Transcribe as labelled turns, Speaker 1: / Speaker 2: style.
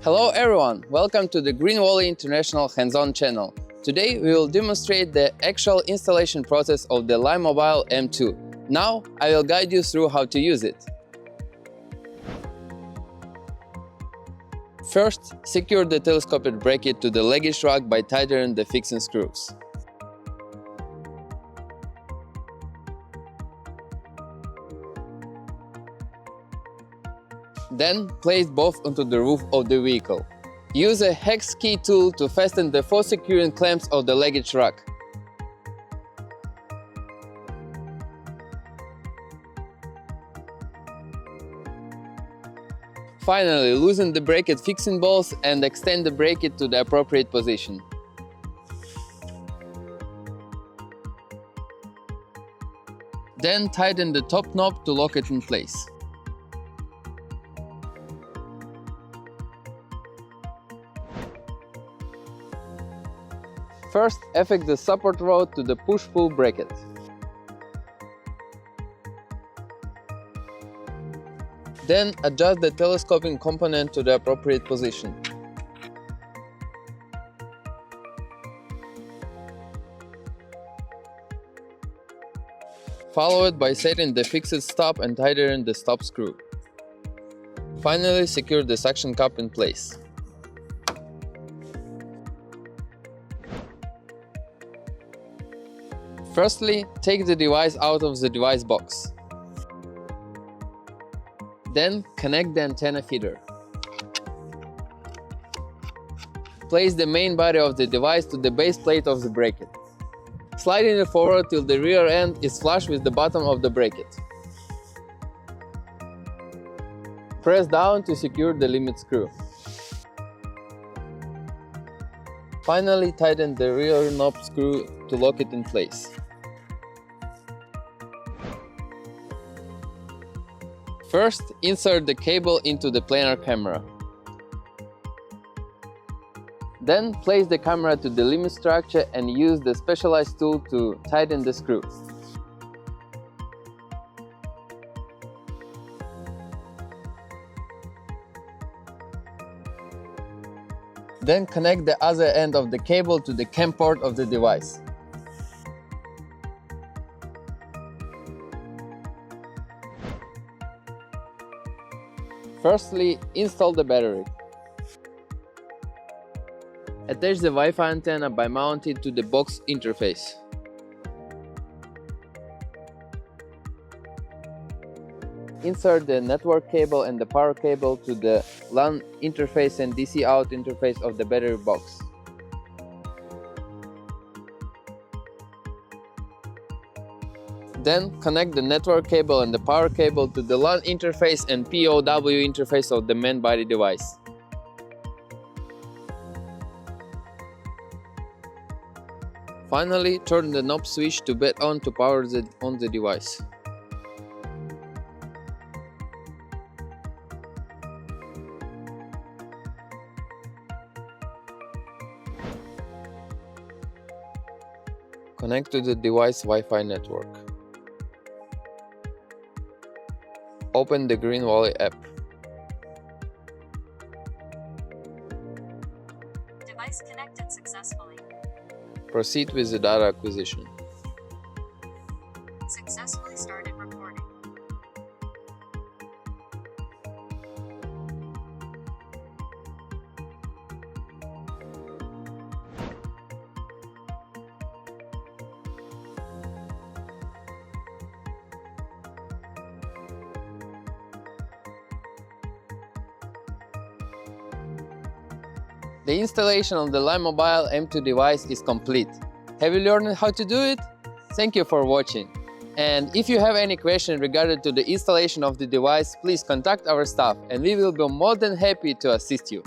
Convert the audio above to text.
Speaker 1: Hello everyone, welcome to the Green Valley International hands-on channel. Today we will demonstrate the actual installation process of the LiMobile M2. Now I will guide you through how to use it. First, secure the telescopic bracket to the luggage rack by tightening the fixing screws. Then place both onto the roof of the vehicle. Use a hex key tool to fasten the 4 securing clamps of the luggage rack. Finally, loosen the bracket fixing bolts and extend the bracket to the appropriate position. Then tighten the top knob to lock it in place. First, affix the support rod to the push-pull bracket. Then adjust the telescoping component to the appropriate position. Follow it by setting the fixed stop and tightening the stop screw. Finally, secure the suction cup in place. Firstly, take the device out of the device box. Then connect the antenna feeder. Place the main body of the device to the base plate of the bracket. Sliding it forward till the rear end is flush with the bottom of the bracket. Press down to secure the limit screw. Finally, tighten the rear knob screw to lock it in place. First, insert the cable into the planar camera. Then place the camera to the limit structure and use the specialized tool to tighten the screw. Then connect the other end of the cable to the CAN port of the device. Firstly, install the battery. Attach the Wi-Fi antenna by mounting it to the box interface. Insert the network cable and the power cable to the LAN interface and DC out interface of the battery box. Then connect the network cable and the power cable to the LAN interface and POW interface of the main body device. Finally, turn the knob switch to back on to power on the device. Connect to the device Wi-Fi network. Open the Green Valley app.
Speaker 2: Device connected successfully.
Speaker 1: Proceed with the data acquisition.
Speaker 2: Successfully started recording.
Speaker 1: The installation of the LiMobile M2 device is complete. Have you learned how to do it? Thank you for watching. And if you have any question regarding to the installation of the device, please contact our staff and we will be more than happy to assist you.